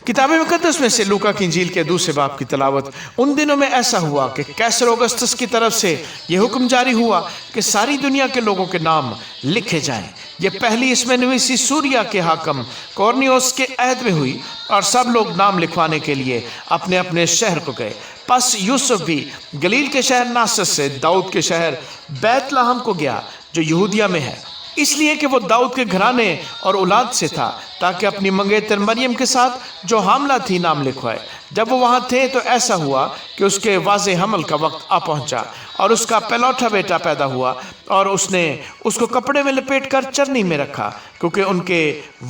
کتاب مقدس میں سے لوکا کی انجیل کے دوسرے باب کی تلاوت۔ ان دنوں میں ایسا ہوا کہ قیصر اوگسطس کی طرف سے یہ حکم جاری ہوا کہ ساری دنیا کے لوگوں کے نام لکھے جائیں۔ یہ پہلی اس میں نویسی سوریا کے حاکم کورنیوس کے عہد میں ہوئی، اور سب لوگ نام لکھوانے کے لیے اپنے اپنے شہر کو گئے۔ پس یوسف بھی گلیل کے شہر ناصرت سے داؤد کے شہر بیت لحم کو گیا جو یہودیہ میں ہے، اس لیے کہ وہ داؤد کے گھرانے اور اولاد سے تھا، تاکہ اپنی منگیتر مریم کے ساتھ جو حاملہ تھی نام لکھوائے۔ جب وہ وہاں تھے تو ایسا ہوا کہ اس کے واضح حمل کا وقت آ پہنچا، اور اس کا پہلوٹا بیٹا پیدا ہوا، اور اس نے اس کو کپڑے میں لپیٹ کر چرنی میں رکھا، کیونکہ ان کے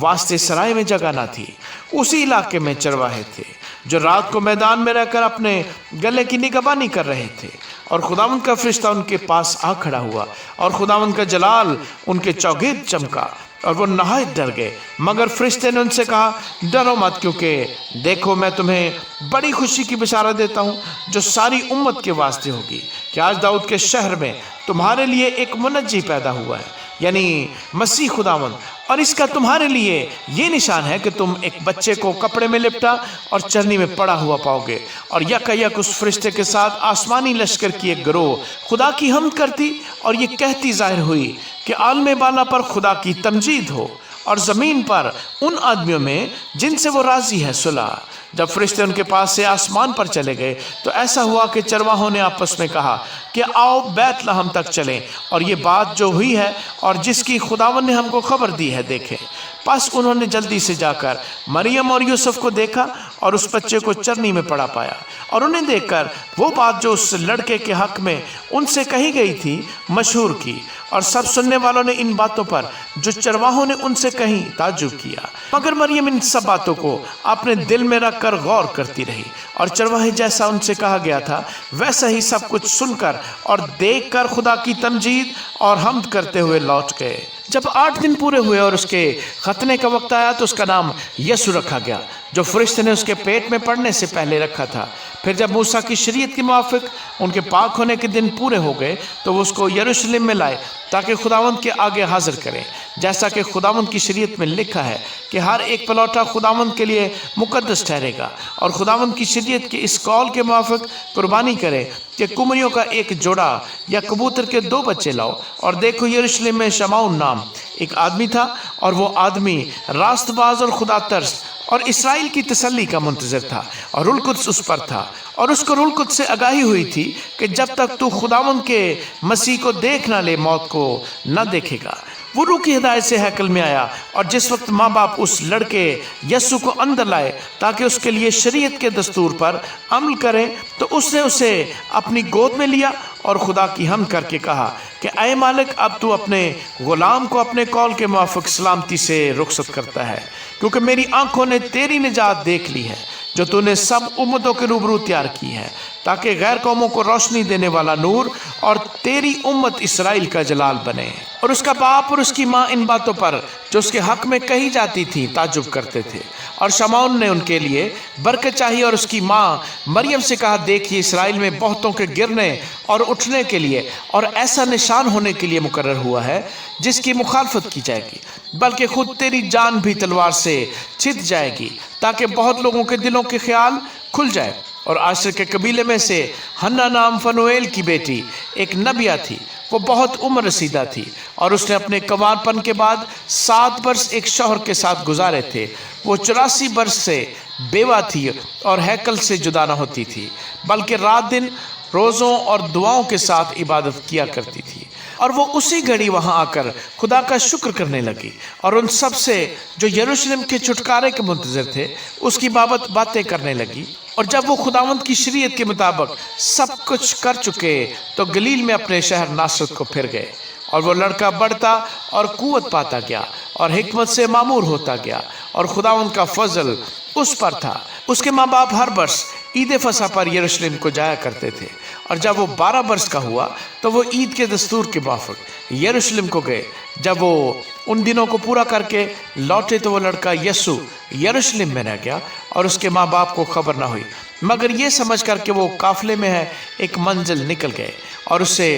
واسطے سرائے میں جگہ نہ تھی۔ اسی علاقے میں چرواہے تھے جو رات کو میدان میں رہ کر اپنے گلے کی نگہبانی کر رہے تھے، اور خداوند کا فرشتہ ان کے پاس آ کھڑا ہوا، اور خداوند کا جلال ان کے چوگرد چمکا، اور وہ نہایت ڈر گئے۔ مگر فرشتے نے ان سے کہا، ڈرو مت، کیونکہ دیکھو میں تمہیں بڑی خوشی کی بشارت دیتا ہوں جو ساری امت کے واسطے ہوگی، کہ آج داؤد کے شہر میں تمہارے لیے ایک منجی پیدا ہوا ہے، یعنی مسیح خداوند۔ اور اس کا تمہارے لیے یہ نشان ہے کہ تم ایک بچے کو کپڑے میں لپٹا اور چرنی میں پڑا ہوا پاؤ گے۔ اور یک اس فرشتے کے ساتھ آسمانی لشکر کی ایک گروہ خدا کی حمد کرتی اور یہ کہتی ظاہر ہوئی کہ عالم بالا پر خدا کی تمجید ہو، اور زمین پر ان آدمیوں میں جن سے وہ راضی ہے صلح۔ جب فرشتے ان کے پاس سے آسمان پر چلے گئے تو ایسا ہوا کہ چرواہوں نے آپس میں کہا کہ آؤ بیت لحم تک چلیں اور یہ بات جو ہوئی ہے اور جس کی خداوند نے ہم کو خبر دی ہے دیکھیں۔ پس انہوں نے جلدی سے جا کر مریم اور یوسف کو دیکھا اور اس بچے کو چرنی میں پڑا پایا، اور انہیں دیکھ کر وہ بات جو اس لڑکے کے حق میں ان سے کہی گئی تھی مشہور کی، اور سب سننے والوں نے ان باتوں پر جو چرواہوں نے ان سے کہیں تعجب کیا۔ مگر مریم ان سب باتوں کو اپنے دل میں رکھ کر غور کرتی رہی، اور چرواہے جیسا ان سے کہا گیا تھا ویسا ہی سب کچھ سن کر اور دیکھ کر خدا کی تمجید اور حمد کرتے ہوئے لوٹ گئے۔ جب 8 دن پورے ہوئے اور اس کے ختنے کا وقت آیا تو اس کا نام یسوع رکھا گیا، جو فرشتے نے اس کے پیٹ میں پڑنے سے پہلے رکھا تھا۔ پھر جب موسیٰ کی شریعت کے موافق ان کے پاک ہونے کے دن پورے ہو گئے تو وہ اس کو یروشلم میں لائے تاکہ خداوند کے آگے حاضر کریں، جیسا کہ خداوند کی شریعت میں لکھا ہے کہ ہر ایک پلوٹا خداوند کے لیے مقدس ٹھہرے گا، اور خداوند کی شریعت کے اس قول کے موافق قربانی کرے کہ کمریوں کا ایک جوڑا یا کبوتر کے 2 بچے لاؤ۔ اور دیکھو یروشلم میں شمعون نام ایک آدمی تھا، اور وہ آدمی راست باز اور خدا ترس اور اسرائیل کی تسلی کا منتظر تھا، اور روح القدس اس پر تھا، اور اس کو روح القدس سے آگاہی ہوئی تھی کہ جب تک تو خداوند کے مسیح کو دیکھ نہ لے موت کو نہ دیکھے گا۔ وہ روح کی ہدایت سے ہیکل میں آیا، اور جس وقت ماں باپ اس لڑکے یسوع کو اندر لائے تاکہ اس کے لیے شریعت کے دستور پر عمل کریں، تو اس نے اسے اپنی گود میں لیا اور خدا کی حمد کر کے کہا کہ اے مالک، اب تو اپنے غلام کو اپنے قول کے موافق سلامتی سے رخصت کرتا ہے، کیونکہ میری آنکھوں نے تیری نجات دیکھ لی ہے جو تو نے سب امتوں کے روبرو تیار کی ہے، تاکہ غیر قوموں کو روشنی دینے والا نور اور تیری امت اسرائیل کا جلال بنے۔ اور اس کا باپ اور اس کی ماں ان باتوں پر جو اس کے حق میں کہی جاتی تھی تعجب کرتے تھے۔ اور شمعون نے ان کے لیے برکت چاہی اور اس کی ماں مریم سے کہا، دیکھیے اسرائیل میں بہتوں کے گرنے اور اٹھنے کے لیے اور ایسا نشان ہونے کے لیے مقرر ہوا ہے جس کی مخالفت کی جائے گی، بلکہ خود تیری جان بھی تلوار سے چھت جائے گی، تاکہ بہت لوگوں کے دلوں کے خیال کھل جائے۔ اور عاشر کے قبیلے میں سے ہنا نام فنویل کی بیٹی ایک نبیہ تھی، وہ بہت عمر رسیدہ تھی، اور اس نے اپنے کنوار پن کے بعد 7 برس ایک شوہر کے ساتھ گزارے تھے۔ وہ 84 برس سے بیوہ تھی اور ہیکل سے جدا نہ ہوتی تھی، بلکہ رات دن روزوں اور دعاؤں کے ساتھ عبادت کیا کرتی تھی۔ اور وہ اسی گھڑی وہاں آ کر خدا کا شکر کرنے لگی، اور ان سب سے جو یروشلم کے چھٹکارے کے منتظر تھے اس کی بابت باتیں کرنے لگی۔ اور جب وہ خداوند کی شریعت کے مطابق سب کچھ کر چکے تو گلیل میں اپنے شہر ناصرت کو پھر گئے۔ اور وہ لڑکا بڑھتا اور قوت پاتا گیا اور حکمت سے معمور ہوتا گیا، اور خداوند کا فضل اس پر تھا۔ اس کے ماں باپ ہر برس عید فصح پر یروشلم کو جایا کرتے تھے، اور جب وہ 12 برس کا ہوا تو وہ عید کے دستور کے موافق یروشلم کو گئے۔ جب وہ ان دنوں کو پورا کر کے لوٹے تو وہ لڑکا یسوع یروشلم میں رہ گیا، اور اس کے ماں باپ کو خبر نہ ہوئی، مگر یہ سمجھ کر کہ وہ قافلے میں ہے ایک منزل نکل گئے اور اسے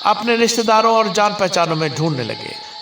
اپنے رشتہ داروں اور جان پہچانوں میں ڈھونڈنے لگے۔